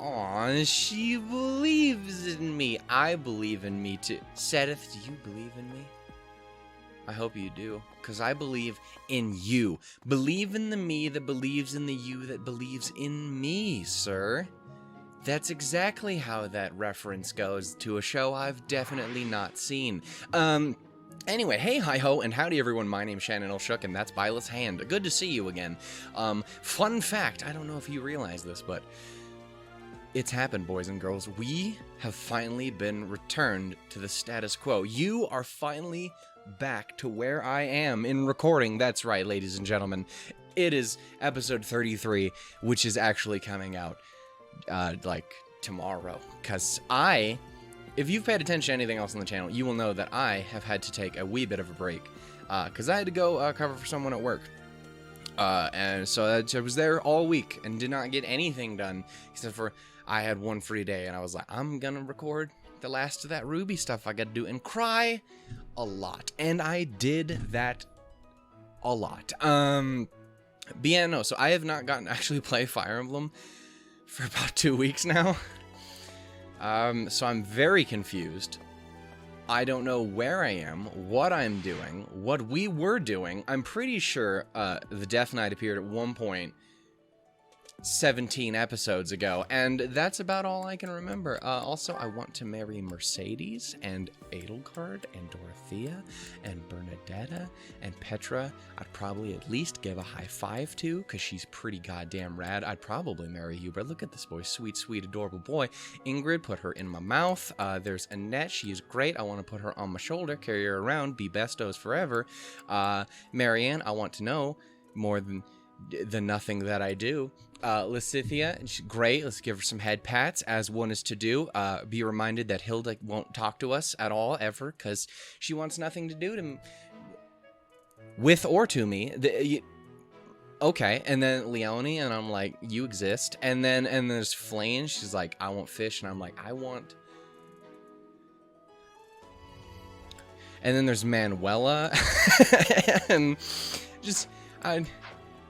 Aw, she believes in me. I believe in me too. Sothis, do you believe in me? I hope you do, because I believe in you. Believe in the me that believes in the you that believes in me, sir. That's exactly how that reference goes to a show I've definitely not seen. Anyway, hey, hi-ho, and howdy everyone, my name's SHANNON'S, and that's Byla's Hand. Good to see you again. Fun fact, I don't know if you realize this, but it's happened, boys and girls. We have finally been returned to the status quo. You are finally back to where I am in recording. That's right, ladies and gentlemen. It is episode 33, which is actually coming out, like, tomorrow. Because if you've paid attention to anything else on the channel, you will know that I have had to take a wee bit of a break. Because I had to go cover for someone at work. And so I was there all week and did not get anything done. Except for I had one free day and I was like, I'm gonna record the last of that Ruby stuff I gotta do and cry a lot. And I did that a lot. But yeah, no, so I have not gotten to actually play Fire Emblem for about 2 weeks now. So I'm very confused. I don't know where I am, what I'm doing, what we were doing. I'm pretty sure the Death Knight appeared at one point 17 episodes ago, and that's about all I can remember. Also, I want to marry Mercedes, and Edelgard, and Dorothea, and Bernadetta, and Petra. I'd probably at least give a high five to, because she's pretty goddamn rad. I'd probably marry Hubert. Look at this boy, sweet, sweet, adorable boy. Ingrid, put her in my mouth. There's Annette, she is great. I want to put her on my shoulder, carry her around, be bestos forever. Marianne, I want to know more than the nothing that I do. Lysithea, she's great. Let's give her some head pats, as one is to do. Be reminded that Hilda won't talk to us at all, ever, because she wants nothing to do with or to me. Okay, and then Leonie, and I'm like, you exist. And there's Flayn, she's like, I want fish, and I'm like, I want... And then there's Manuela, and just...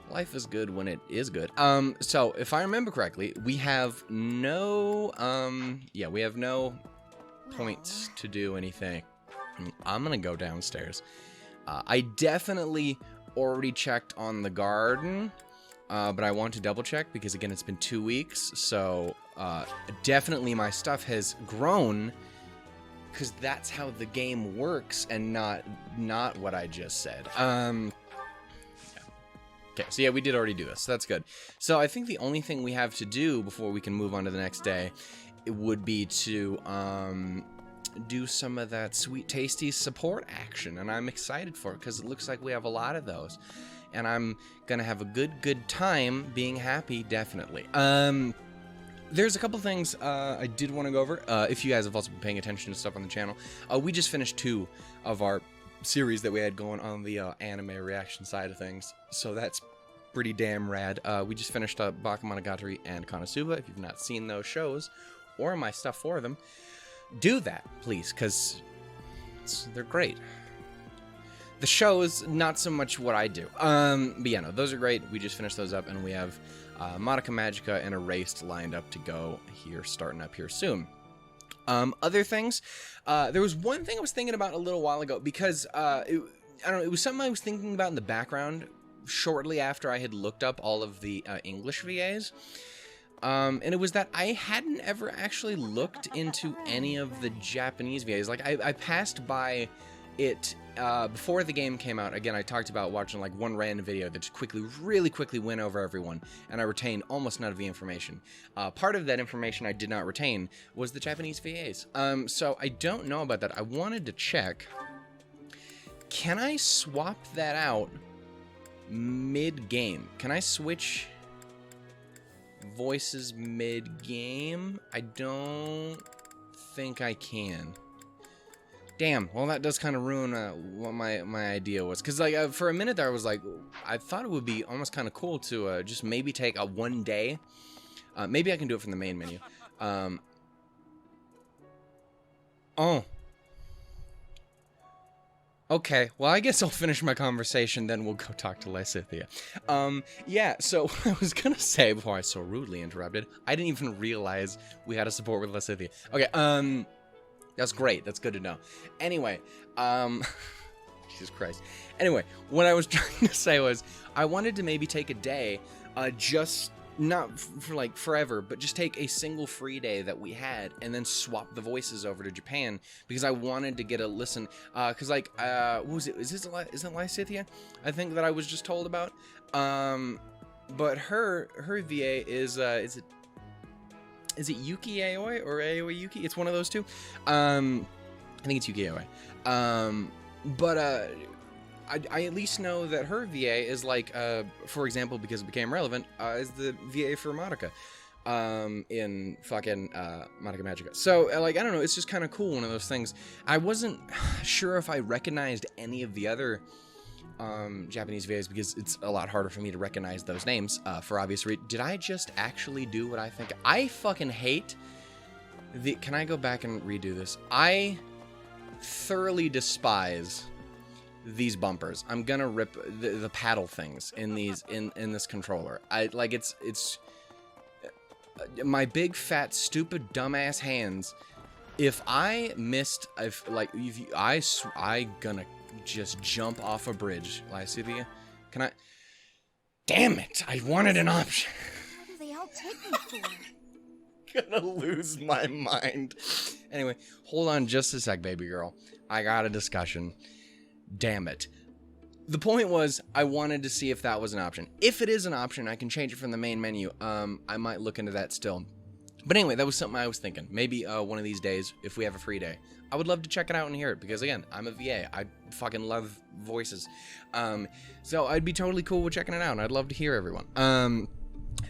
Life is good when it is good. So if I remember correctly, we have no, we have no points to do anything. I'm gonna go downstairs. I definitely already checked on the garden, but I want to double check because again, it's been 2 weeks. So, definitely my stuff has grown because that's how the game works and not what I just said. Okay, so yeah, we did already do this, so that's good. So I think the only thing we have to do before we can move on to the next day, it would be to do some of that sweet tasty support action, and I'm excited for it because it looks like we have a lot of those, and I'm gonna have a good time being happy, definitely. There's a couple things I did want to go over. If you guys have also been paying attention to stuff on the channel, we just finished 2 of our series that we had going on the anime reaction side of things, so that's pretty damn rad. We just finished up Bakemonogatari and Konosuba. If you've not seen those shows or my stuff for them, do that, please, because they're great. The shows, not so much what I do. But yeah, no, those are great. We just finished those up, and we have Madoka Magica and Erased lined up to go here, starting up here soon. Other things, there was one thing I was thinking about a little while ago, because, I don't know, it was something I was thinking about in the background shortly after I had looked up all of the, English VAs, and it was that I hadn't ever actually looked into any of the Japanese VAs. Like, I passed by it, before the game came out. Again, I talked about watching like one random video that just really quickly went over everyone, and I retained almost none of the information. Part of that information I did not retain was the Japanese VAs. So I don't know about that. I wanted to check. Can I swap that out mid-game? Can I switch voices mid-game? I don't think I can. Damn, well that does kind of ruin what my idea was, because like for a minute there I was like, I thought it would be almost kind of cool to just maybe take a 1 day, maybe I can do it from the main menu. Oh, Okay, well, I guess I'll finish my conversation, then we'll go talk to Lysithea. Yeah, so I was gonna say, before I so rudely interrupted, I didn't even realize we had a support with Lysithea. Okay, that's great, that's good to know. Anyway, Jesus Christ. Anyway, what I was trying to say was, I wanted to maybe take a day, just not for like forever, but just take a single free day that we had and then swap the voices over to Japan, because I wanted to get a listen, because like, what was it? Isn't Lysithea? I think that I was just told about. But her VA is it Yuki Aoi or Aoi Yuki? It's one of those two. I think it's Yuki Aoi. But I at least know that her VA is like, for example, because it became relevant, is the VA for Madoka, in fucking, Madoka Magica. So, like, I don't know, it's just kind of cool, one of those things. I wasn't sure if I recognized any of the other, Japanese VAs, because it's a lot harder for me to recognize those names, for obvious reasons. Did I just actually do what I think? I fucking hate the, can I go back and redo this? I thoroughly despise these bumpers. I'm gonna rip the paddle things in these in this controller. I like it's my big fat stupid dumbass hands. If I missed, I gonna just jump off a bridge. Lysithea, can I? Damn it! I wanted an option. What do they all take me for? Gonna lose my mind. Anyway, hold on just a sec, baby girl. I got a discussion. Damn it. The point was, I wanted to see if that was an option. If it is an option, I can change it from the main menu. I might look into that still. But anyway, that was something I was thinking. Maybe one of these days, if we have a free day, I would love to check it out and hear it. Because again, I'm a VA. I fucking love voices. So I'd be totally cool with checking it out. And I'd love to hear everyone.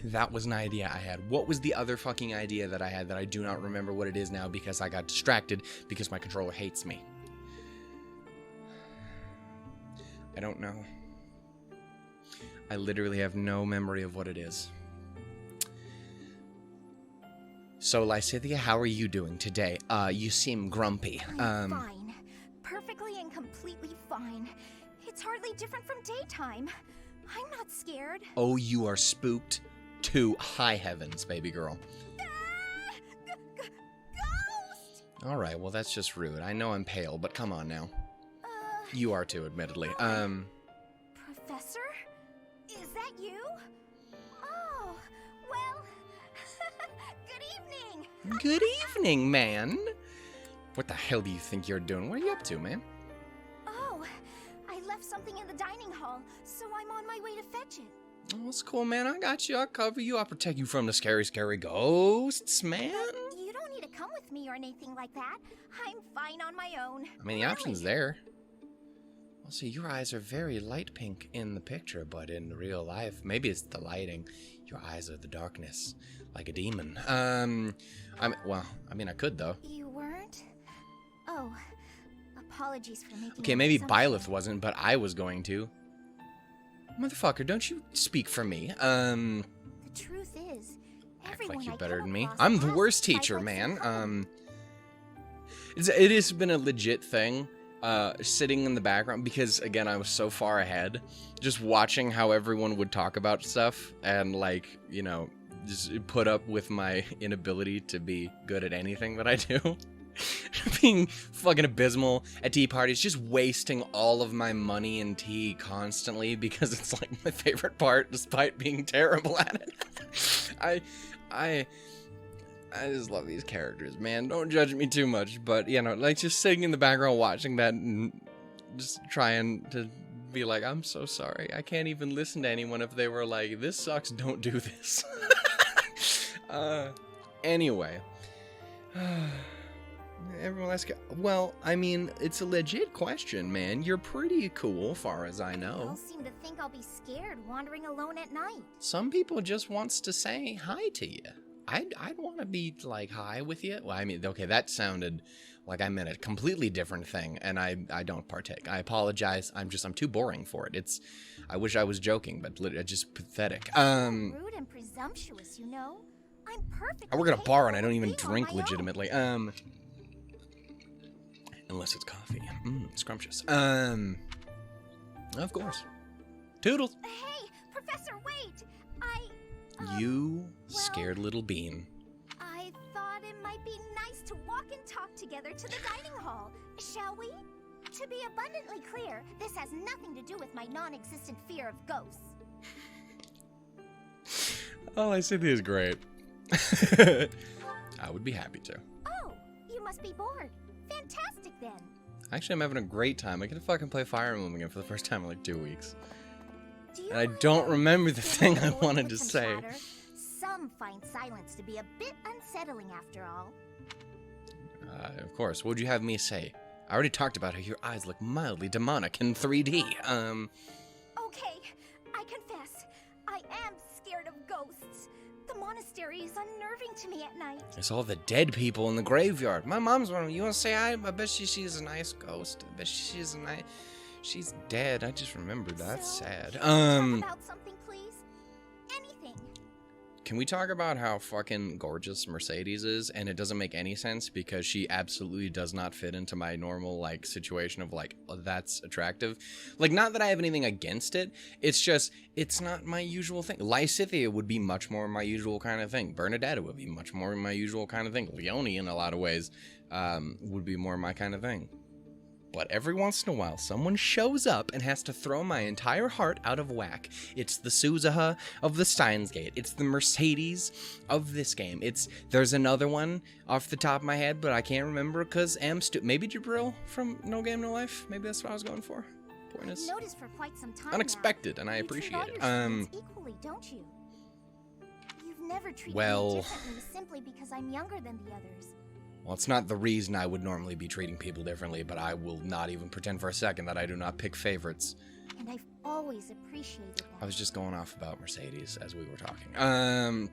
That was an idea I had. What was the other fucking idea that I had that I do not remember what it is now because I got distracted because my controller hates me? I don't know. I literally have no memory of what it is. So, Lysithea, how are you doing today? You seem grumpy. I'm fine. Perfectly and completely fine. It's hardly different from daytime. I'm not scared. Oh, you are spooked to high heavens, baby girl. Ghost! Alright, well, that's just rude. I know I'm pale, but come on now. You are too, admittedly. Professor? Is that you? Oh, well, good evening. Good evening, man. What the hell do you think you're doing? What are you up to, man? Oh, I left something in the dining hall, so I'm on my way to fetch it. Oh, that's cool, man. I got you. I'll cover you. I'll protect you from the scary, scary ghosts, man. You don't need to come with me or anything like that. I'm fine on my own. I mean, the option's there. Well, see, your eyes are very light pink in the picture, but in real life, maybe it's the lighting. Your eyes are the darkness, like a demon. I mean, I could, though. You weren't? Oh, apologies for making... Okay, maybe Byleth wasn't, but I was going to. Motherfucker, don't you speak for me. The truth is, act like you're better than me. I'm the worst teacher, man. It has been a legit thing. Sitting in the background, because again, I was so far ahead, just watching how everyone would talk about stuff and, like, you know, just put up with my inability to be good at anything that I do. Being fucking abysmal at tea parties, just wasting all of my money in tea constantly because it's like my favorite part despite being terrible at it. I just love these characters, man. Don't judge me too much, but, you know, like, just sitting in the background watching that and just trying to be like, I'm so sorry. I can't even listen to anyone if they were like, this sucks, don't do this. Anyway. Everyone else, well, I mean, it's a legit question, man. You're pretty cool, far as I know. They all seem to think I'll be scared wandering alone at night. Some people just wants to say hi to you. I'd want to be, like, hi with you. Well, I mean, okay, that sounded like I meant a completely different thing, and I don't partake. I apologize. I'm too boring for it. I wish I was joking, but just pathetic. Rude and presumptuous, you know? I'm perfect. I work at a bar and I don't even drink legitimately. Unless it's coffee. Scrumptious. Of course. Toodles. Hey, Professor, wait! You scared little bean. I thought it might be nice to walk and talk together to the dining hall. Shall we? To be abundantly clear, this has nothing to do with my non-existent fear of ghosts. Oh, Lysithea is great. I would be happy to. Oh, you must be bored. Fantastic then. Actually, I'm having a great time. I get to fucking play Fire Emblem again for the first time in like 2 weeks. And I don't remember the thing I wanted to say. Some find silence to be a bit unsettling after all. Of course. What would you have me say? I already talked about how your eyes look mildly demonic in 3D. Okay, I confess. I am scared of ghosts. The monastery is unnerving to me at night. It's all the dead people in the graveyard. My mom's one. You want to say hi? I bet she sees a nice ghost. I bet she sees a nice... She's dead. I just remembered that. That's sad. Talk about something, please. Anything. Can we talk about how fucking gorgeous Mercedes is? And it doesn't make any sense because she absolutely does not fit into my normal, like, situation of, like, oh, that's attractive. Like, not that I have anything against it. It's just, it's not my usual thing. Lysithea would be much more my usual kind of thing. Bernadetta would be much more my usual kind of thing. Leonie, in a lot of ways, would be more my kind of thing. But every once in a while, someone shows up and has to throw my entire heart out of whack. It's the Suzuha of the Steins Gate. It's the Mercedes of this game. There's another one off the top of my head, but I can't remember because maybe Jabril from No Game No Life. Maybe that's what I was going for. Point is noticed for quite some time unexpected, now. and I appreciate it. Equally, don't you? You've never treated me differently simply because I'm younger than the others. Well, it's not the reason I would normally be treating people differently, but I will not even pretend for a second that I do not pick favorites. And I've always appreciated that. I was just going off about Mercedes as we were talking.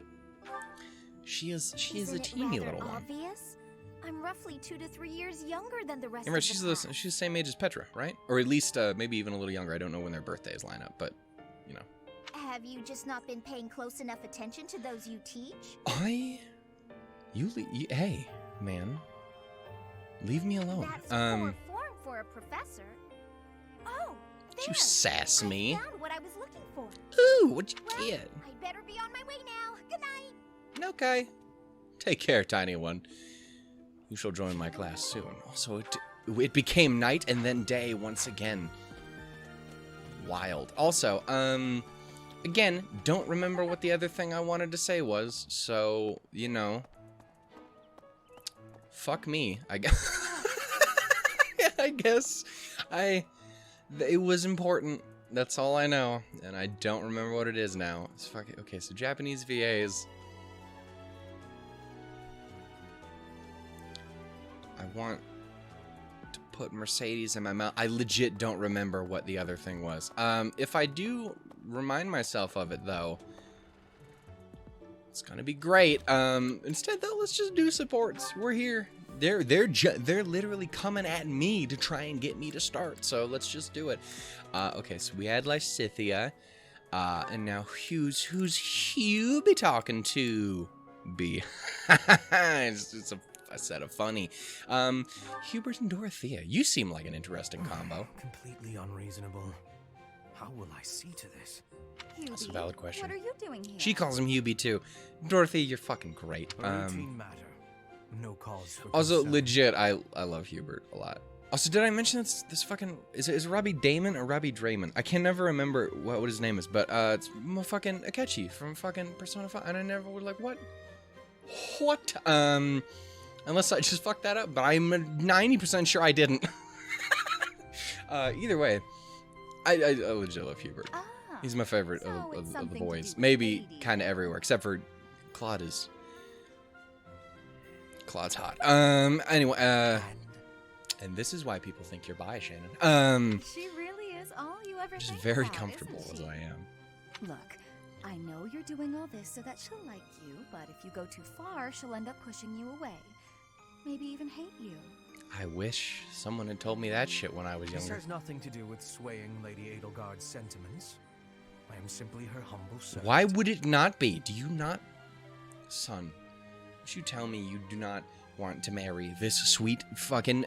She is a teeny little one. Obvious? I'm roughly 2 to 3 years younger than the rest Remember, of the she's the same age as Petra, right? Or at least maybe even a little younger. I don't know when their birthdays line up, but you know. Have you just not been paying close enough attention to those you teach? Hey. Man, leave me alone. That's poor form for a professor. Oh, there. You sass me. I found what I was looking for. Ooh, what'd you get? I better be on my way now. Good night. Okay. Take care, tiny one. You shall join my class soon. Also, it became night and then day once again. Wild. Also, again, don't remember what the other thing I wanted to say was, so, you know. Fuck me, I guess. I guess it was important. That's all I know, and I don't remember what it is now. It's fucking okay. So Japanese VAs. I want to put Mercedes in my mouth. I legit don't remember what the other thing was. If I do remind myself of it though, it's gonna be great. Instead though, let's just do supports. We're here. They're literally coming at me to try and get me to start. So let's just do it. Okay, so we had Lysithea, and now who's Hugh be talking to? Be. it's a set of funny. Hubert and Dorothea. You seem like an interesting combo. Completely unreasonable. How will I see to this? Hubie, that's a valid question. What are you doing here? She calls him Hubie too. Dorothy, you're fucking great. Routine matter. No cause for also, concern. legit, I love Hubert a lot. Also, did I mention this fucking... Is it Robbie Damon or Robbie Draymond? I can never remember what his name is, but it's fucking Akechi from fucking Persona 5, and I never would like, what? What? Unless I just fucked that up, but I'm 90% sure I didn't. Either way, I legit love Hubert. He's my favorite of the boys. Maybe kind of everywhere, except for Claude is... Claude's hot. Anyway, and this is why people think you're bi, Shannon. She really is all you ever Just think very about, comfortable isn't as she? I am. Look, I know you're doing all this so that she'll like you, but if you go too far, she'll end up pushing you away. Maybe even hate you. I wish someone had told me that shit when I was This younger. has nothing to do with swaying Lady Edelgard's sentiments. I am simply her humble servant. Why would it not be? Do you not... Son, you tell me you do not want to marry this sweet fucking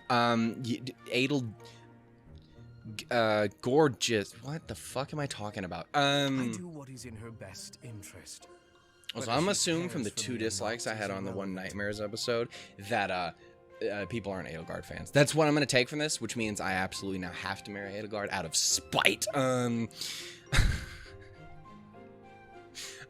gorgeous. What the fuck am I talking about? I do what is in her best interest. So I'm assuming from the 2 dislikes I had on the One Nightmares episode that people aren't Edelgard fans. That's what I'm gonna take from this, which means I absolutely now have to marry Edelgard out of spite. I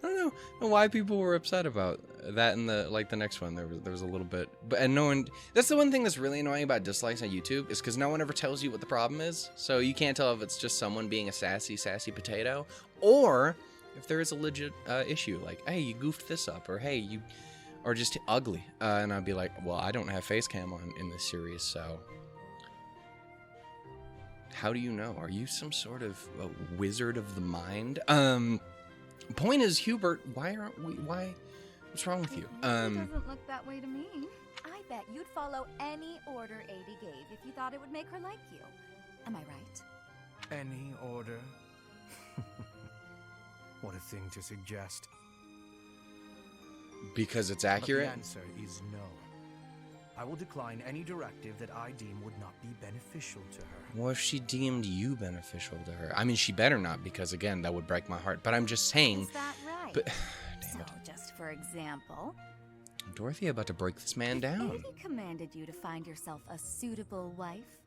don't know why people were upset about that in the next one. There was a little bit, and no one. That's the one thing that's really annoying about dislikes on YouTube is because no one ever tells you what the problem is. So you can't tell if it's just someone being a sassy potato, or if there is a legit issue, like, hey, you goofed this up, or hey, you are just ugly. And I'd be like, well, I don't have face cam on in this series, so how do you know? Are you some sort of wizard of the mind? Point is, Hubert, why? What's wrong with you? It doesn't look that way to me. I bet you'd follow any order Adie gave if you thought it would make her like you. Am I right? Any order? What a thing to suggest. Because it's But accurate? the answer is no. I will decline any directive that I deem would not be beneficial to her. What if she deemed you beneficial to her? I mean, she better not, because again, that would break my heart. But I'm just saying. Is that right? But damn So, it, just for example, Dorothy about to break this man If down. Adie commanded you to find yourself a suitable wife,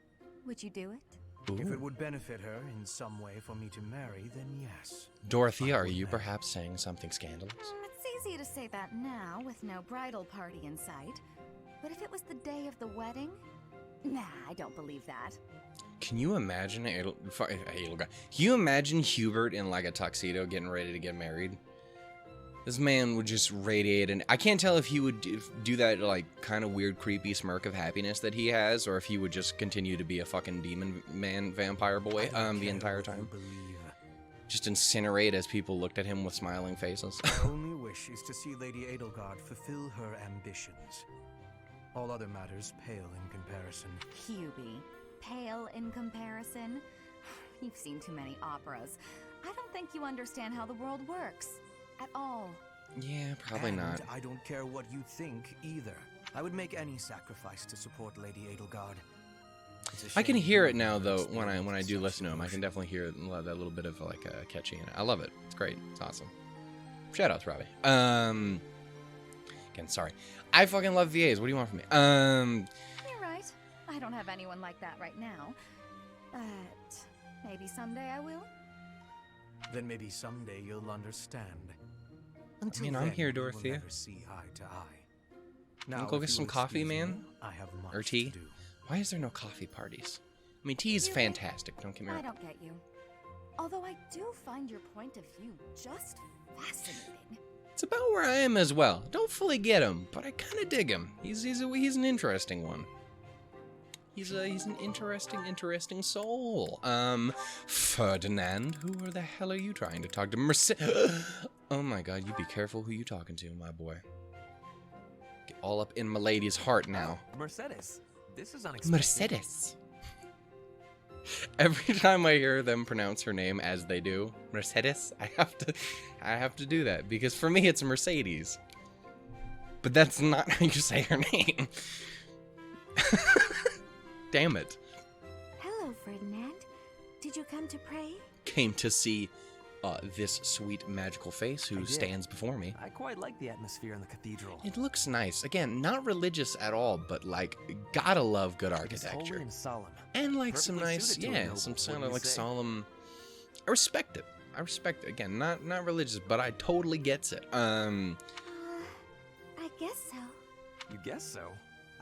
would you do it? If it Ooh. would benefit her in some way for me to marry, then yes. Dorothy, I are would you marry. perhaps saying something scandalous? It's easy to say that now with no bridal party in sight. But if it was the day of the wedding? Nah, I don't believe that. Can you imagine Edelgard? Can you imagine Hubert in like a tuxedo getting ready to get married? This man would just radiate, and I can't tell if he would do that like kind of weird, creepy smirk of happiness that he has, or if he would just continue to be a fucking demon man, vampire boy, I don't the care entire what you time. believe. Just incinerate as people looked at him with smiling faces. My only wish is to see Lady Edelgard fulfill her ambitions. All other matters pale in comparison. Hubie, pale in comparison? You've seen too many operas. I don't think you understand how the world works. At all. Yeah, probably And not. I don't care what you think either. I would make any sacrifice to support Lady Edelgard. It's a I can shame hear you it now, have though. experienced When I do such listen to him, I can devotion. definitely hear that little bit of like catchy in it. I love it. It's great. It's awesome. Shoutouts, Robbie. Again, sorry. I fucking love VAs. What do you want from me? You're right. I don't have anyone like that right now. But maybe someday I will. Then maybe someday you'll understand. Until mean, I'm then, here, we will Dorothea. never see eye to eye. Now, go if get you some will coffee, excuse man? me, I have much Or tea? to do. Why is there no coffee parties? I mean, tea is Really? fantastic. Don't get me I wrong. don't get you. Although I do find your point of view just fascinating. It's about where I am as well. Don't fully get him, but I kind of dig him. He's an interesting one. He's an interesting soul. Ferdinand, who the hell are you trying to talk to? Oh my God, you be careful who you talking to, my boy. Get all up in my lady's heart now. Mercedes, this is unexpected. Mercedes. Every time I hear them pronounce her name as they do, Mercedes, I have to do that because for me it's Mercedes. But that's not how you say her name. Damn it. hello, Ferdinand. Did you come to pray? Came to see this sweet magical face who I did. stands before me. I quite like the atmosphere in the cathedral. It looks nice. Again, not religious at all, but like gotta love good It is holy architecture. and solemn. And like some Perfectly nice, suited to a yeah, noble, some what sort do of you like say? solemn. I respect it. I respect it. Again, not religious, but I totally gets it. I guess so. You guess so?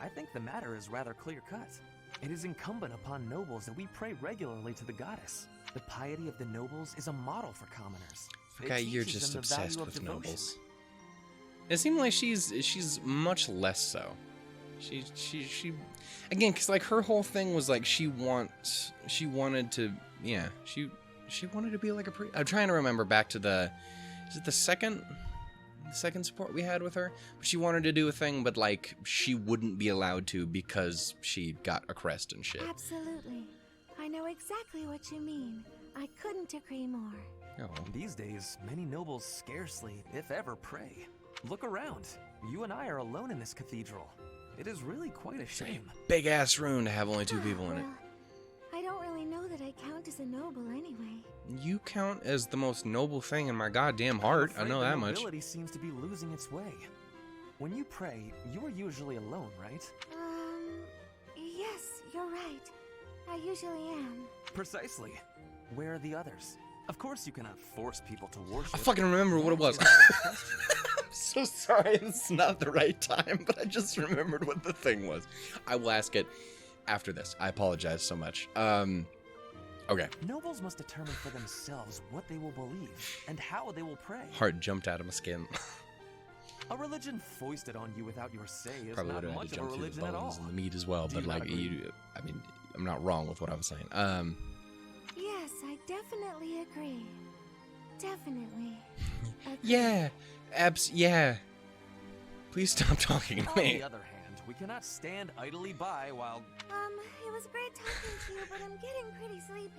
I think the matter is rather clear-cut. It is incumbent upon nobles that we pray regularly to the goddess. The piety of the nobles is a model for commoners. It Okay, you're teaches just them the value obsessed of with devotion. nobles. It seemed like she's much less so. She again, cause like her whole thing was like she wanted to be like a priest. I'm trying to remember back to is it the second support we had with her? She wanted to do a thing, but like she wouldn't be allowed to because she got a crest and shit. Absolutely. I know exactly what you mean. I couldn't agree more. Oh. These days, many nobles scarcely, if ever, pray. Look around. You and I are alone in this cathedral. It is really quite a shame. Big ass room to have only 2 people in it. Well, I don't really know that I count as a noble anyway. You count as the most noble thing in my goddamn heart. I know that much. Nobility seems to be losing its way. When you pray, you are usually alone, right? Yes, you're right. I usually am. Precisely. Where are the others? Of course you cannot force people to worship. I fucking remember what it was. That's I'm so sorry, this is not the right time, but I just remembered what the thing was. I will ask it after this. I apologize so much. Okay. Nobles must determine for themselves what they will believe and how they will pray. Heart jumped out of my skin. A religion foisted on you without your say is Probably not would have had much to of a jump through the religion at all. bones and the meat as well, Do but you like, not agree? I mean, I'm not wrong with what I was saying. Yes, I definitely agree. Definitely. Agree. Yeah, yeah. Please stop talking to On me. the other hand, we cannot stand idly by while... It was great talking to you, but I'm getting pretty sleepy.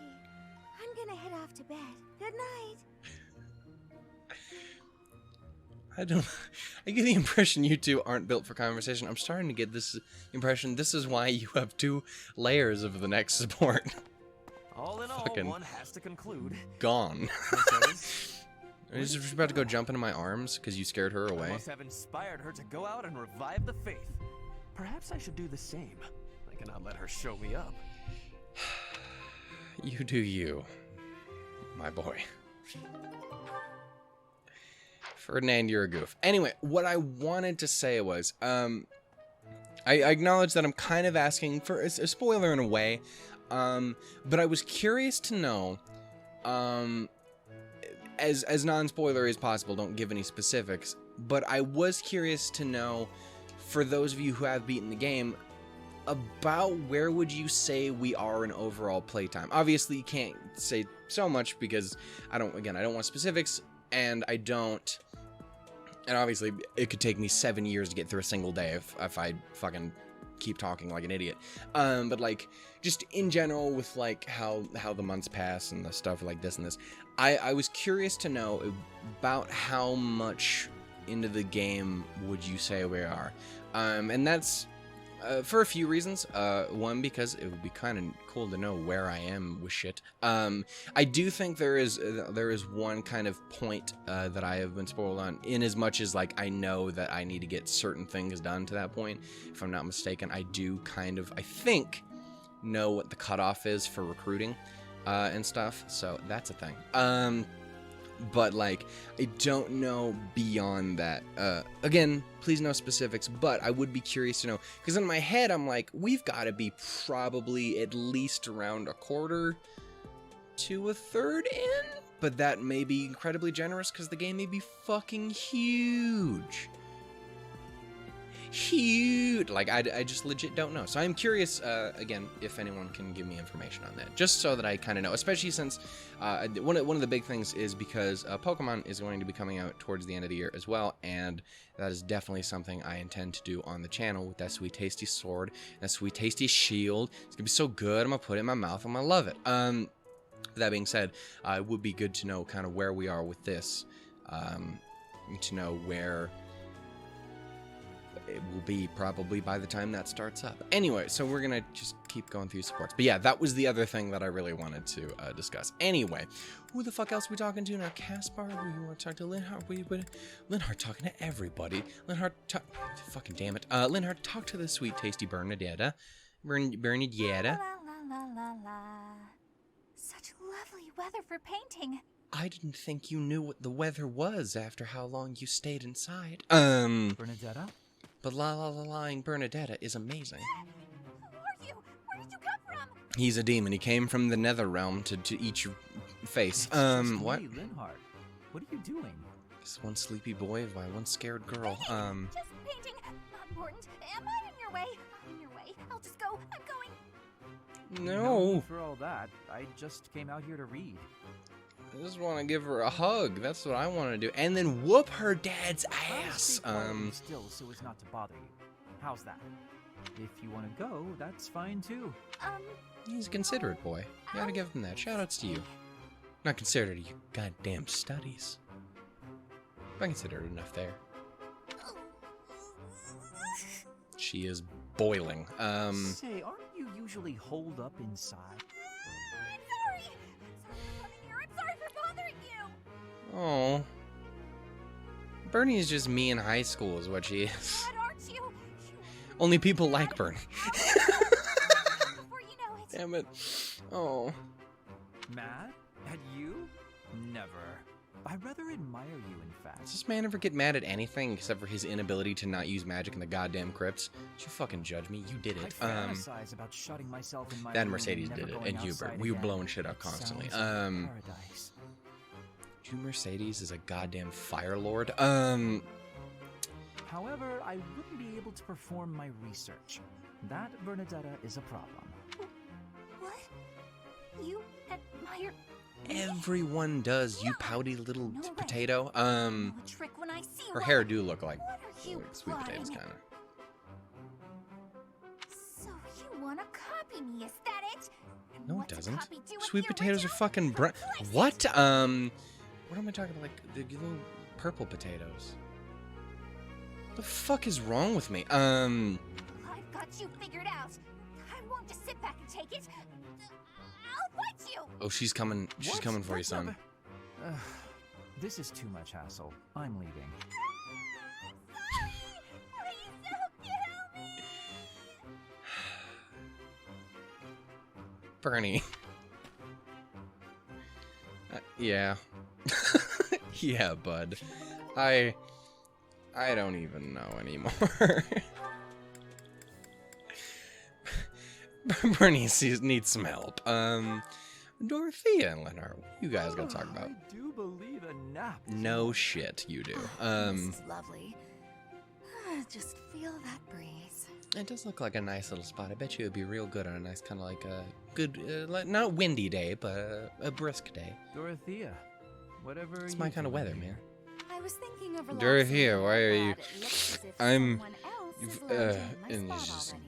I'm gonna head off to bed. Good night. I get the impression you two aren't built for conversation. I'm starting to get this impression this is why you have 2 layers of the next support. All in all, Fucking one has to conclude. Gone. Sothis, Are you just about to go jump into my arms because you scared her I away? must have inspired her to go out and revive the faith. Perhaps I should do the same. I cannot let her show me up. You do you, my boy. Ferdinand, you're a goof. Anyway, what I wanted to say was, I acknowledge that I'm kind of asking for a spoiler in a way, but I was curious to know, as non-spoiler as possible, don't give any specifics, but I was curious to know, for those of you who have beaten the game, about where would you say we are in overall playtime? Obviously, you can't say so much because I don't want specifics, and and obviously, it could take me 7 years to get through a single day if I fucking keep talking like an idiot. But like, just in general with like how the months pass and the stuff like this and this, I was curious to know about how much into the game would you say we are? And that's for a few reasons. One, because it would be kind of cool to know where I am with shit. I do think there is one kind of point that I have been spoiled on, in as much as like I know that I need to get certain things done to that point. If I'm not mistaken, I do kind of, I think, know what the cutoff is for recruiting and stuff. So that's a thing. But like, I don't know beyond that. Again, please no specifics, but I would be curious to know, because in my head I'm like, we've got to be probably at least around a quarter to a third in, but that may be incredibly generous because the game may be fucking huge. Like, I just legit don't know. So I'm curious, again, if anyone can give me information on that, just so that I kind of know, especially since one of the big things is because Pokemon is going to be coming out towards the end of the year as well, and that is definitely something I intend to do on the channel with that sweet tasty sword and that sweet tasty shield. It's gonna be so good. I'm gonna put it in my mouth. I'm gonna love it. That being said, it would be good to know kind of where we are with this, to know where it will be probably by the time that starts up. Anyway, so we're gonna just keep going through supports. But yeah, that was the other thing that I really wanted to discuss. Anyway, who the fuck else are we talking to now? Caspar? We want to talk to Linhardt? Linhardt talking to everybody. Linhardt, fucking damn it. Linhardt, talk to the sweet tasty Bernadetta. Bernadetta. La la la la la. Such lovely weather for painting. I didn't think you knew what the weather was after how long you stayed inside. Bernadetta? But la-la-la-lying Bernadetta is amazing. Who are you? Where did you come from? He's a demon. He came from the nether realm to eat your face. It's just What? me, Linhardt. What are you doing? This one sleepy boy by one scared girl. Just painting. Not important. Am I in your way? Not in your way. I'll just go. I'm going. No. need for all that. I just came out here to read. I just want to give her a hug. That's what I want to do. And then whoop her dad's I'll ass. stay quietly still so as not to bother you. How's that? If you want to go, that's fine too. He's a considerate boy. You gotta give him that. Shoutouts to you. Not considerate of your goddamn studies. I considered enough there. she is boiling. Say, aren't you usually holed up inside? I'm sorry. I'm sorry for coming here. I'm sorry for bothering you. Oh. Bernie is just me in high school is what she is. Mad, aren't you? Only people like Bernie. Before you know it. Damn it. Oh. Mad? At you? Never. I rather admire you, in fact. Does this man ever get mad at anything except for his inability to not use magic in the goddamn crypts? Don't you fucking judge me. You did it. I fantasize about shutting myself in my That room Mercedes and never did it, going and Hubert. outside We were again. blowing shit up constantly. Sounds like paradise. You Mercedes is a goddamn fire lord. However, I wouldn't be able to perform my research. That, Bernadetta, is a problem. What? You admire Everyone does, you pouty little No way. potato. no trick when I see Her one. hair do look like What are you sweet potatoes, plotting? kind of. So you want to copy me, is that it? And No, it what's a doesn't. copy do with Sweet the potatoes are original? fucking brown. Replace What? it. What am I talking about? Like the little purple potatoes. The fuck is wrong with me? I've got you figured out. I won't just sit back and take it. I'll fight you. Oh, she's coming. She's What? coming for you, That's not son. the- this is too much hassle. I'm leaving. Sorry. Please don't kill me. Bernie. Yeah. Yeah, bud. I don't even know anymore. Bernie needs some help. Dorothea and Leonard, what you guys gotta talk about? I do believe a nap. is No more- shit, you do. This is lovely. Just feel that breeze. It does look like a nice little spot. I bet you it'd be real good on a nice kind of like a good, like, not a windy day, but a brisk day. Dorothea, whatever. It's you my kind of doing weather, here? man. I was thinking of relaxing, Dorothea, why are you- but it looks as if I'm- someone else is you've, lounging in and my it's spot just- already.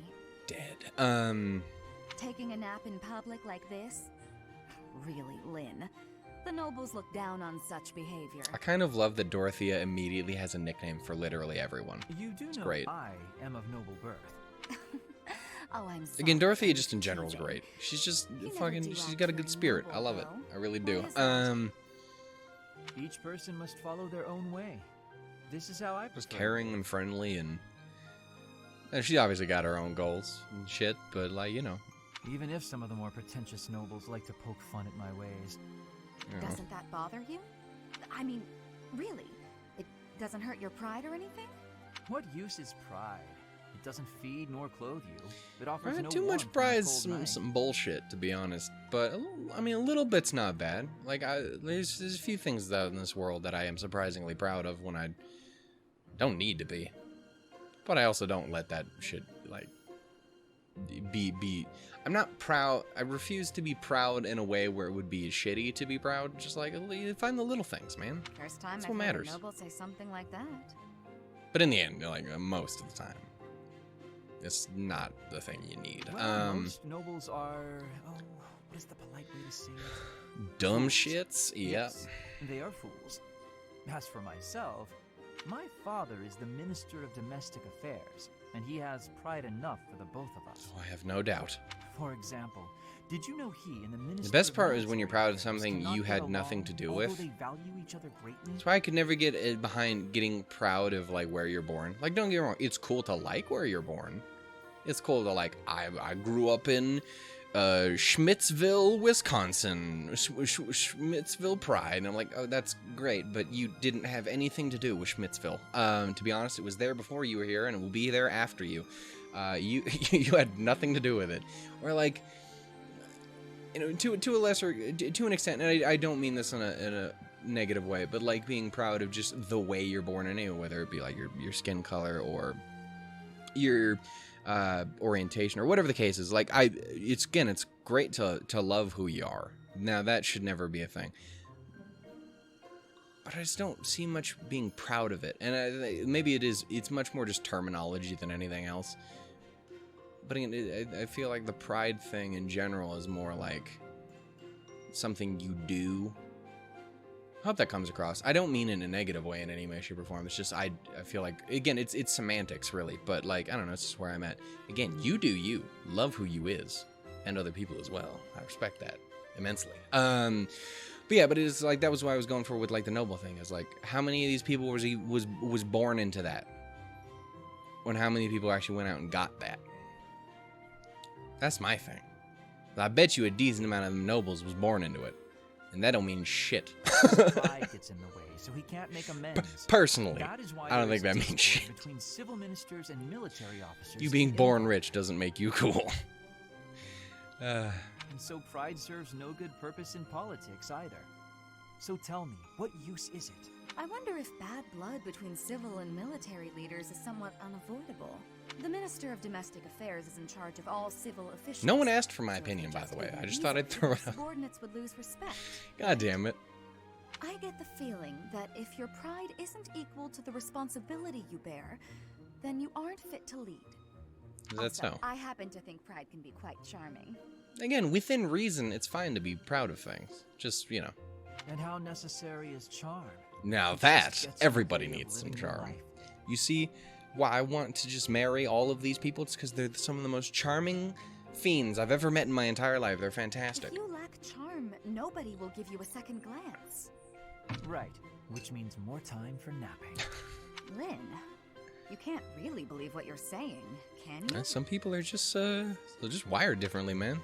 Dead. Taking a nap in public like this? Really, Lynn? The nobles look down on such behavior. I kind of love that Dorothea immediately has a nickname for literally everyone. You do know great. I am of noble birth. Oh, I'm sorry. Again, Dorothea I'm just in general is teasing. great. She's just You never fucking, do she's act got a very good spirit. I noble, love it. though. I really Why do. is that? Each person must follow their own way. This is how I Just prefer. caring and friendly and she obviously got her own goals and shit, but like, you know. Even if some of the more pretentious nobles like to poke fun at my ways. You know. Doesn't that bother you? I mean, really? It doesn't hurt your pride or anything? What use is pride? It doesn't feed nor clothe you. It offers Right, no too much warmth on a pride cold is night. some bullshit, to be honest. But I mean, a little bit's not bad. Like, there's a few things out in this world that I am surprisingly proud of when I don't need to be. But I also don't let that shit like be. I'm not proud. I refuse to be proud in a way where it would be shitty to be proud. Just like find the little things, man. First time That's I've what heard matters. a noble say something like that. But in the end, like most of the time, it's not the thing you need. Well, most nobles are. Oh, what is the polite way to say it? Dumb Fools. shits. Yep. Yes, they are fools. As for myself, my father is the Minister of Domestic Affairs, and he has pride enough for the both of us. Oh, I have no doubt. For example, did you know he and the Minister The best of part is when you're Military proud of Affairs something cannot you get had nothing along, to do although with? they value each other greatly? That's why I could never get behind getting proud of like where you're born. Like, don't get me wrong, it's cool to like where you're born. It's cool to like I grew up in Schmittsville, Wisconsin, Schmittsville Pride, and I'm like, oh, that's great, but you didn't have anything to do with Schmittsville. To be honest, it was there before you were here, and it will be there after you. You you had nothing to do with it, or like, you know, to a lesser, to an extent, and I don't mean this in a negative way, but like being proud of just the way you're born anyway, whether it be like your skin color or your orientation or whatever the case is. Like it's great to love who you are. Now that should never be a thing, but I just don't see much being proud of it. And maybe it's much more just terminology than anything else. But again, I feel like the pride thing in general is more like something you do I hope that comes across. I don't mean in a negative way in any way, shape, or form. It's just I feel like, again, it's semantics really, but like I don't know, it's just where I'm at. Again, you do you. Love who you is, and other people as well. I respect that immensely. But yeah, but it's like that was what I was going for with like the noble thing. Is like how many of these people was born into that, when how many people actually went out and got that. That's my thing. I bet you a decent amount of nobles was born into it. And that don't mean shit. Pride gets in the way, so he can't make amends. Personally, That is why I don't there think that is a means discord shit. between civil ministers and military officers. You being born involved. rich doesn't make you cool. And so pride serves no good purpose in politics either. So tell me, what use is it? I wonder if bad blood between civil and military leaders is somewhat unavoidable. The Minister of Domestic Affairs is in charge of all civil officials. No one asked for my So if opinion, you by the way. did I just easy, thought I'd throw your it out. subordinates would lose respect. God damn it. I get the feeling that if your pride isn't equal to the responsibility you bear, then you aren't fit to lead. Is that Also, so? I happen to think pride can be quite charming. Again, within reason, it's fine to be proud of things. Just, you know. And how necessary is charm? Now It just that, gets in the everybody way of needs some living your charm. life. You see why I want to just marry all of these people? It's because they're some of the most charming fiends I've ever met in my entire life. They're fantastic. If you lack charm, nobody will give you a second glance. Right, which means more time for napping. Lynn, you can't really believe what you're saying, can you? Some people are just, they're just wired differently, man.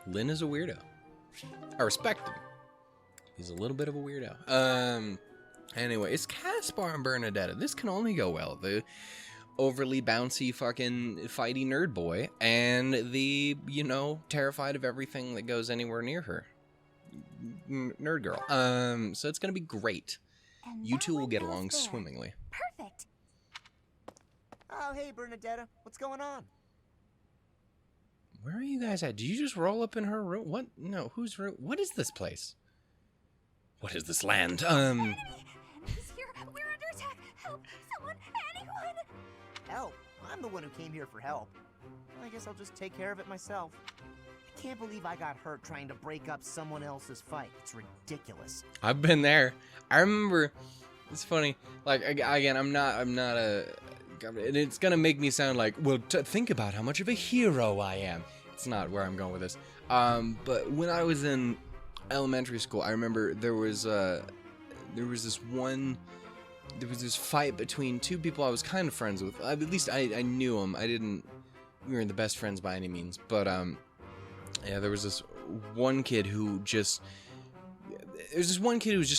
Lynn is a weirdo. I respect him. He's a little bit of a weirdo. Anyway, it's Caspar and Bernadetta. This can only go well. The overly bouncy fucking fighty nerd boy and the, you know, terrified of everything that goes anywhere near her. Nerd girl. So it's gonna be great. And You that two will one get goes along there. swimmingly. Perfect. Oh, hey, Bernadetta. What's going on? Where are you guys at? Did you just roll up in her room? What? No, whose room? What is this place? What is this land? Enemies here. We're under attack. Help! Someone! Anyone! Help. I'm the one who came here for help. I guess I'll just take care of it myself. I can't believe I got hurt trying to break up someone else's fight. It's ridiculous. I've been there. I remember. It's funny. Like again, I'm not a. And it's gonna make me sound like, well, think about how much of a hero I am. It's not where I'm going with this. But when I was in elementary school, I remember there was this fight between two people I was kind of friends with. At least I knew them. We weren't the best friends by any means, but yeah, there was this one kid who just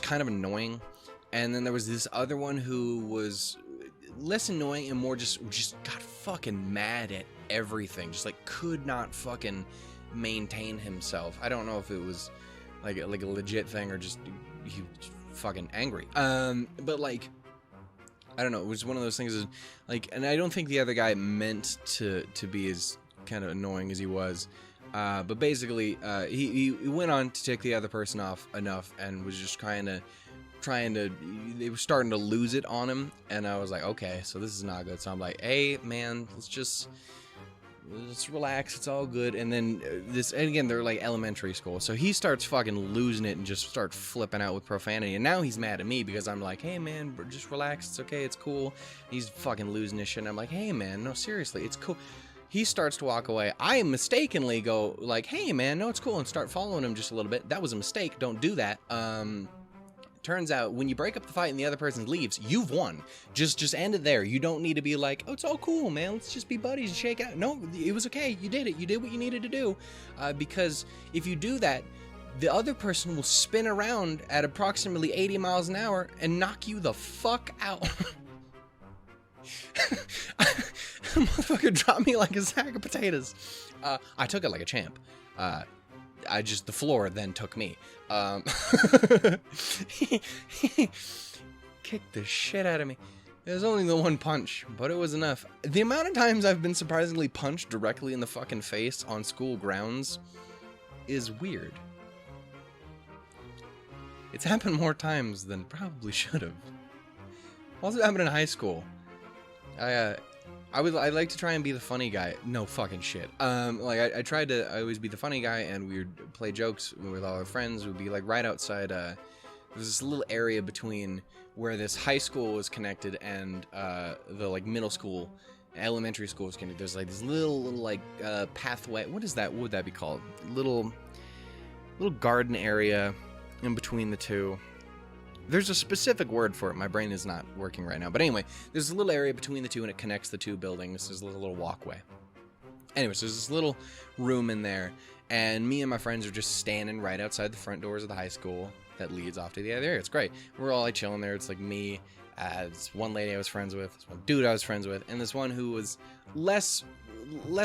kind of annoying, and then there was this other one who was less annoying and more just got fucking mad at everything, just like could not fucking maintain himself. I don't know if it was like a legit thing or just he was fucking angry. But like I don't know, it was one of those things like, and I don't think the other guy meant to be as kind of annoying as he was. But basically, he went on to tick the other person off enough and was just they were starting to lose it on him, and I was like, okay, so this is not good. So I'm like, hey man, let's relax, it's all good. And then and again, they're like elementary school, so he starts fucking losing it and just starts flipping out with profanity, and now he's mad at me because I'm like, hey man, just relax, it's okay, it's cool. He's fucking losing his shit, and I'm like, hey man, no, seriously, it's cool. He starts to walk away. I mistakenly go like, hey man, no, it's cool, and start following him just a little bit. That was a mistake, don't do that. Turns out when you break up the fight and the other person leaves, you've won. Just end it there. You don't need to be like, oh, it's all cool, man, let's just be buddies and shake out. No, it was okay, you did it, you did what you needed to do. Because if you do that, the other person will spin around at approximately 80 miles an hour and knock you the fuck out. Motherfucker dropped me like a sack of potatoes. I took it like a champ. The floor then took me. He kicked the shit out of me. It was only the one punch, but it was enough. The amount of times I've been surprisingly punched directly in the fucking face on school grounds is weird. It's happened more times than it probably should have. Also happened in high school. I like to try and be the funny guy. No fucking shit. Like I tried to always be the funny guy, and we would play jokes with all our friends. We'd be like right outside. There's this little area between where this high school was connected and the like middle school, elementary school was connected. There's like this little like pathway. What is that? What would that be called? Little garden area in between the two. There's a specific word for it. My brain is not working right now. But anyway, there's a little area between the two, and it connects the two buildings. There's a little walkway. Anyways, there's this little room in there, and me and my friends are just standing right outside the front doors of the high school that leads off to the other area. It's great. We're all like chilling there. It's like me, this one lady I was friends with, this one dude I was friends with, and this one who was less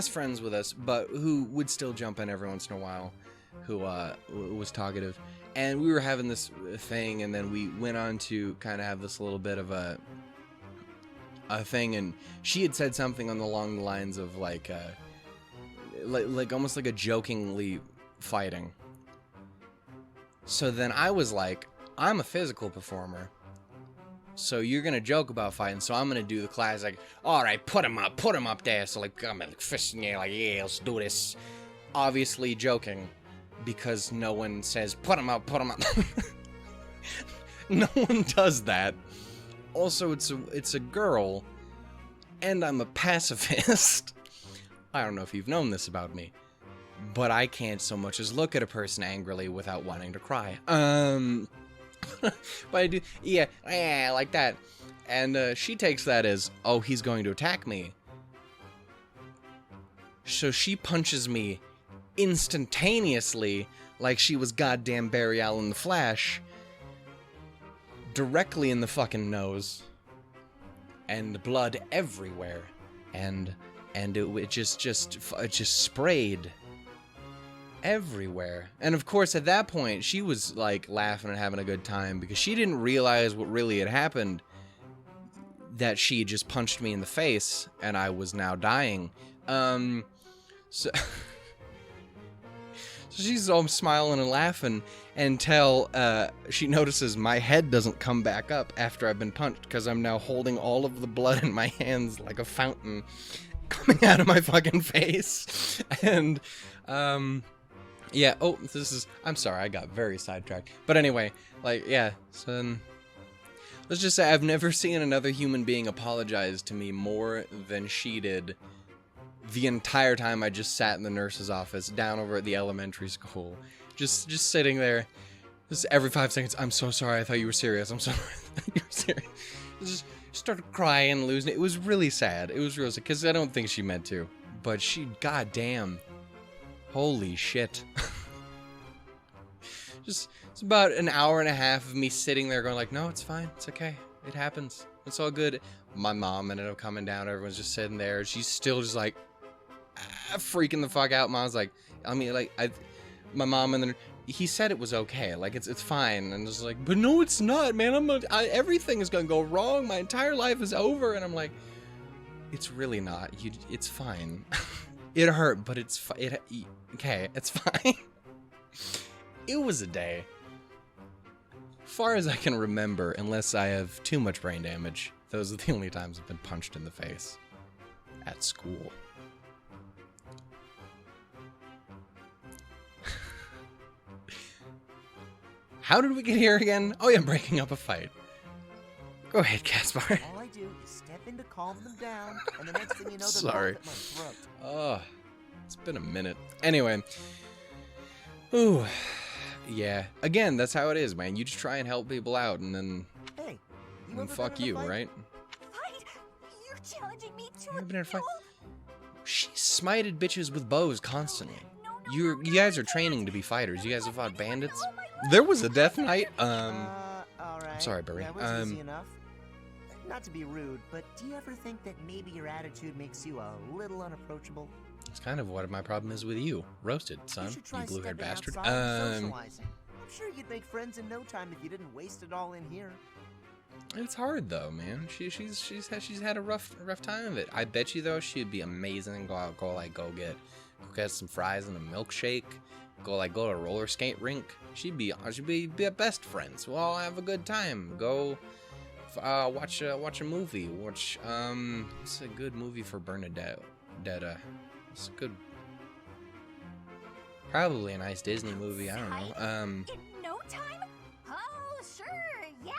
friends with us, but who would still jump in every once in a while, who was talkative. And we were having this thing, and then we went on to kind of have this little bit of a thing, and she had said something along the lines of like almost like a jokingly fighting. So then I was like, I'm a physical performer, so you're gonna joke about fighting, so I'm gonna do the classic, all right, put him up there. So like I'm like fisting you, like yeah, let's do this. Obviously joking. Because no one says, put him up. No one does that. Also, it's a girl, and I'm a pacifist. I don't know if you've known this about me, but I can't so much as look at a person angrily without wanting to cry. But I do, yeah, like that. And she takes that as, oh, he's going to attack me. So she punches me instantaneously, like she was goddamn Barry Allen the Flash, directly in the fucking nose, and blood everywhere, and it just sprayed everywhere. And of course, at that point, she was like laughing and having a good time because she didn't realize what really had happened. That she just punched me in the face, and I was now dying. So she's all smiling and laughing until she notices my head doesn't come back up after I've been punched, because I'm now holding all of the blood in my hands like a fountain coming out of my fucking face. And yeah, oh, I'm sorry, I got very sidetracked. But anyway, like, yeah, so let's just say I've never seen another human being apologize to me more than she did the entire time I just sat in the nurse's office down over at the elementary school. Just sitting there. Just every 5 seconds, I'm so sorry, I thought you were serious. I'm sorry, I thought you were serious. Just started crying, losing it. It was really sad. It was real sad, because I don't think she meant to. But she, goddamn. Holy shit. It's about an hour and a half of me sitting there going like, no, it's fine. It's okay. It happens. It's all good. My mom ended up coming down. Everyone's just sitting there. She's still just like, freaking the fuck out. Mom's like, I mean, like, my mom, and then he said it was okay, like it's fine, and it's like, but no, it's not, man. Everything is gonna go wrong. My entire life is over, and I'm like, it's really not. It's fine. It hurt, but okay, it's fine. It was a day. Far as I can remember, unless I have too much brain damage, those are the only times I've been punched in the face at school. How did we get here again? Oh yeah, breaking up a fight. Go ahead, Caspar. All I do is step in to calm them down, and the next thing you know, they're sorry. at my throat. Oh, it's been a minute. Anyway. Ooh. Yeah. Again, that's how it is, man. You just try and help people out, and then... Hey, you and ever fuck been in a you, fight? right? Fight? You're challenging me to You ever been in a duel? fight? She smited bitches with bows constantly. No, You guys are training to be fighters. You guys have fought bandits. There was a death knight. All right. sorry, Barry. That was easy enough. Not to be rude, but do you ever think that maybe your attitude makes you a little unapproachable? It's kind of what my problem is with you. Roasted, son. You should try You blue-haired stepping bastard. outside and socializing. I'm sure you'd make friends in no time if you didn't waste it all in here. It's hard though, man. She's had a rough time of it. I bet you though she'd be amazing. Go get some fries and a milkshake. Go to a roller skate rink. She'd be best friends. We'll all have a good time. Go Watch a movie. Watch what's a good movie for Bernadette? It's a good. Probably a nice Disney movie. I don't know. In no time? Oh, sure, yeah.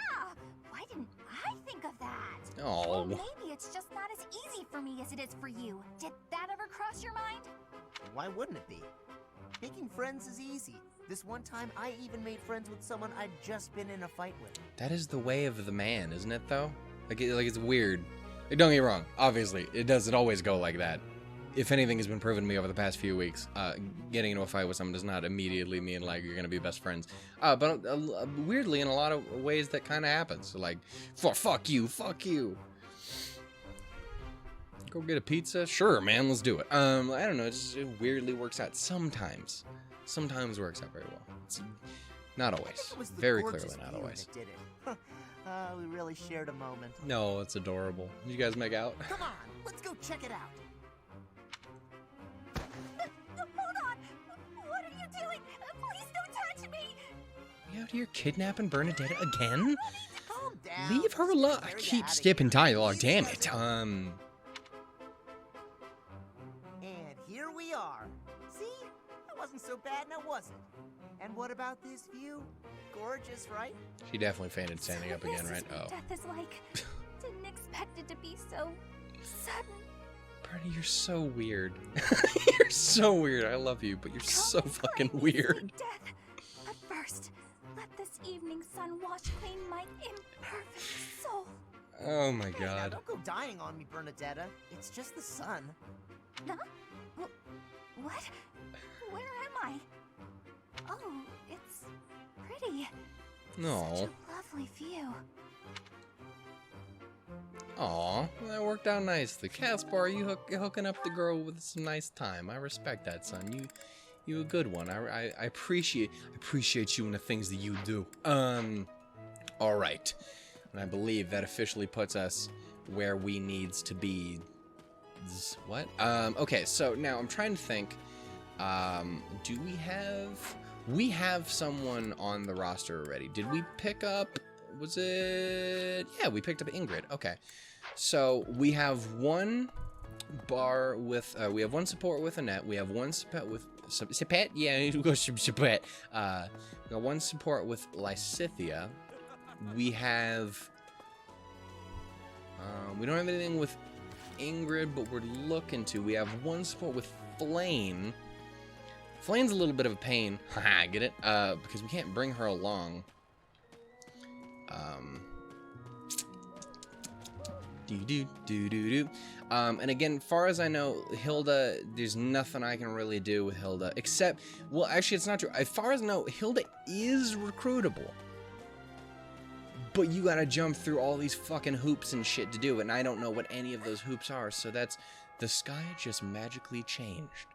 Why didn't I think of that? Oh. Well, maybe it's just not as easy for me as it is for you. Did that ever cross your mind? Why wouldn't it be? Making friends is easy. This one time, I even made friends with someone I'd just been in a fight with. That is the way of the man, isn't it? Though, like it's weird. Like, don't get me wrong. Obviously, it doesn't always go like that. If anything has been proven to me over the past few weeks, getting into a fight with someone does not immediately mean like you're gonna be best friends. But weirdly, in a lot of ways, that kind of happens. So, like, fuck you. Go get a pizza? Sure, man, let's do it. I don't know. It weirdly works out sometimes. Sometimes works out very well. It's not always. It was the Very gorgeous clearly not view always. that did it. We really shared a moment. No, it's adorable. Did you guys make out? Come on, let's go check it out. Hold on! What are you doing? Please don't touch me! You out here kidnapping Bernadette again? Calm down. Leave her alone. I keep skipping dialogue. Damn it. And here we are. See? That wasn't so bad, now was it? And what about this view? Gorgeous, right? She definitely fainted standing up again, This right? is what Oh. death is like. Didn't expect it to be so sudden. Bernie, you're so weird. You're so weird. I love you, but you're so fucking weird. Death. But first, let this evening sun wash clean my imperfect soul. Oh my Hey, now god. don't go dying on me, Bernadetta. It's just the sun. Huh? What? Where am I? Oh, it's pretty. No. Such a lovely view. Aw, that worked out nicely. Caspar, you hooking up the girl with some nice time. I respect that, son. You a good one. I appreciate you and the things that you do. All right. And I believe that officially puts us where we needs to be. What? Okay, so now I'm trying to think. Do we have someone on the roster already? Did we pick up, was it? Yeah, we picked up Ingrid. Okay. So we have one bar with, we have one support with Annette. We have one support with, support? Yeah, we go support. We got one support with Lysithea. We have, we don't have anything with Ingrid, but we're looking to. We have one support with Flayn. Flayn's a little bit of a pain. Haha, get it? Because we can't bring her along. And again, far as I know, Hilda, there's nothing I can really do with Hilda, except, well, actually, it's not true. As far as I know, Hilda is recruitable. But you gotta jump through all these fucking hoops and shit to do it, and I don't know what any of those hoops are, so that's, the sky just magically changed.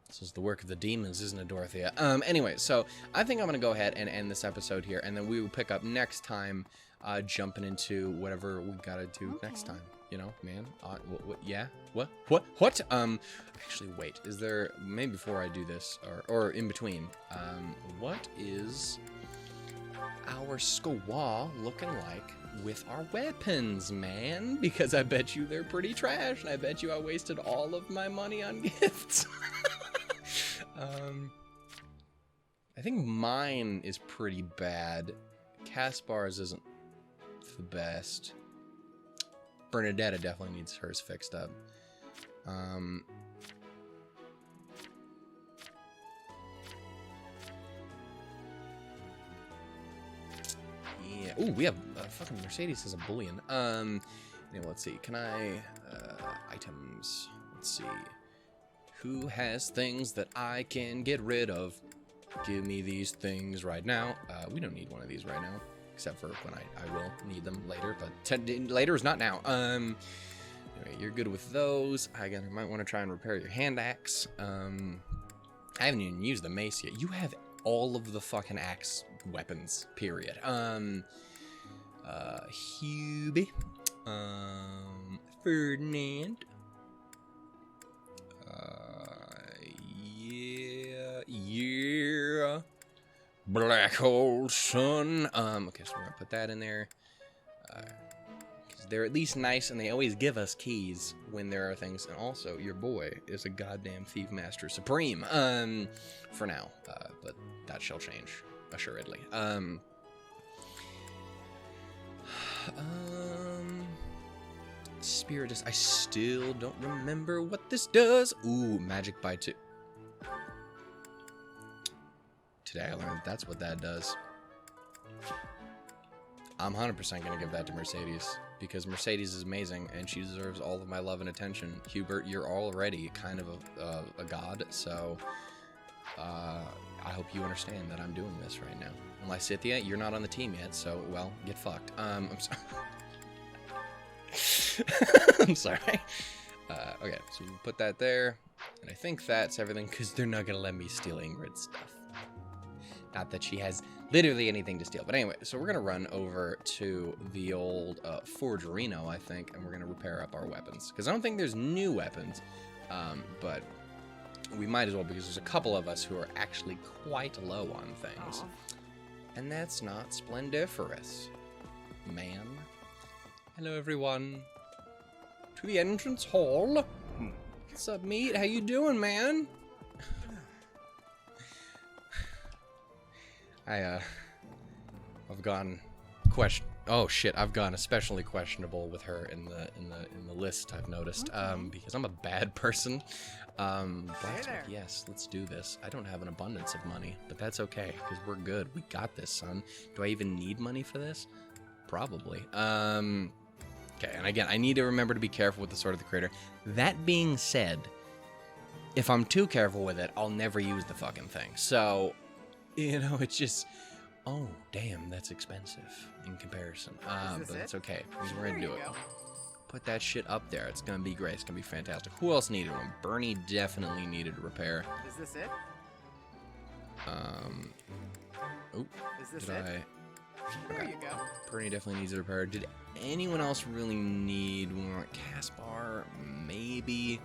This is the work of the demons, isn't it, Dorothea? Anyway, so I think I'm gonna go ahead and end this episode here, and then we will pick up next time, jumping into whatever we gotta do next time. You know, man. What? Yeah. What? Actually, wait. Is there, maybe before I do this, or in between? What is our squaw looking like with our weapons, man? Because I bet you they're pretty trash, and I bet you I wasted all of my money on gifts. I think mine is pretty bad. Caspar's isn't the best. Bernadetta definitely needs hers fixed up. Yeah. Ooh, we have fucking Mercedes as a bullion. Yeah, let's see. Can I items? Let's see. Who has things that I can get rid of? Give me these things right now. We don't need one of these right now, except for when I will need them later, but later is not now. Anyway, you're good with those. I might want to try and repair your hand axe. I haven't even used the mace yet. You have all of the fucking axe weapons, period. Hubie. Ferdinand. Yeah. black hole, son. Okay, so we're gonna put that in there. Because they're at least nice, and they always give us keys when there are things. And also, your boy is a goddamn thief master supreme. For now, but that shall change assuredly. Spiritus. I still don't remember what this does. Ooh, magic by 2. Today I learned that's what that does. I'm 100% going to give that to Mercedes, because Mercedes is amazing, and she deserves all of my love and attention. Hubert, you're already kind of a god, so I hope you understand that I'm doing this right now. And Lysithea, you're not on the team yet, so, well, get fucked. I'm sorry. I'm sorry. Okay, so we'll put that there, and I think that's everything, because they're not going to let me steal Ingrid's stuff. Not that she has literally anything to steal. But anyway, so we're going to run over to the old Forgerino, I think, and we're going to repair up our weapons. Because I don't think there's new weapons, but we might as well, because there's a couple of us who are actually quite low on things. And that's not splendiferous, man. Hello, everyone. To the entrance hall. What's up, meat? How you doing, man? I've gone oh shit, I've gone especially questionable with her in the list, I've noticed, because I'm a bad person. Blacksmith, yes, let's do this. I don't have an abundance of money, but that's okay, because we're good. We got this, son. Do I even need money for this? Probably. Okay, and again, I need to remember to be careful with the Sword of the Creator. That being said, if I'm too careful with it, I'll never use the fucking thing. So, you know, it's just, oh, damn, that's expensive in comparison. But it's okay, because we're gonna do it. Put that shit up there. It's gonna be great. It's gonna be fantastic. Who else needed one? Bernie definitely needed repair. Is this it? Oh, Is this did it? There you go. Bernie definitely needs a repair. Did anyone else really need one? Caspar, maybe.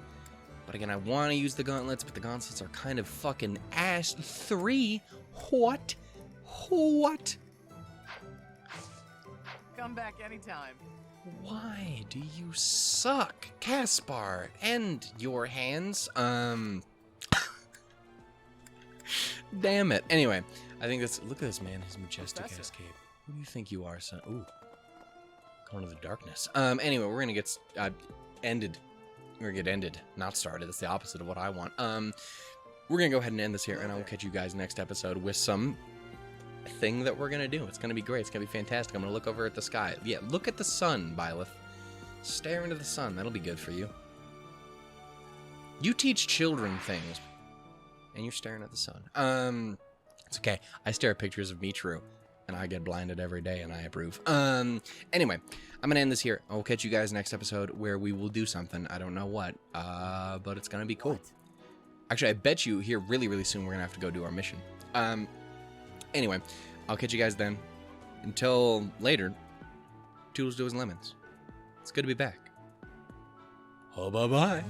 But again, I want to use the gauntlets, but the gauntlets are kind of fucking ass. 3? What? What? Come back anytime. Why do you suck, Caspar? And your hands? Damn it. Anyway, I think that's... Look at this man, his majestic ass cape. Who do you think you are, son? Ooh. Going to the darkness. Anyway, we're gonna get ended. We're gonna get ended, not started. That's the opposite of what I want. We're gonna go ahead and end this here, and I will catch you guys next episode with some thing that we're gonna do. It's gonna be great. It's gonna be fantastic. I'm gonna look over at the sky. Yeah, look at the sun, Byleth. Stare into the sun. That'll be good for you. You teach children things, and you're staring at the sun. It's okay. I stare at pictures of me true, and I get blinded every day, and I approve. Anyway, I'm gonna end this here. I'll catch you guys next episode where we will do something. I don't know what, but it's gonna be cool. Actually, I bet you here really, really soon we're gonna have to go do our mission. Anyway, I'll catch you guys then. Until later, toodles, doodles, and lemons. It's good to be back. Oh, bye-bye.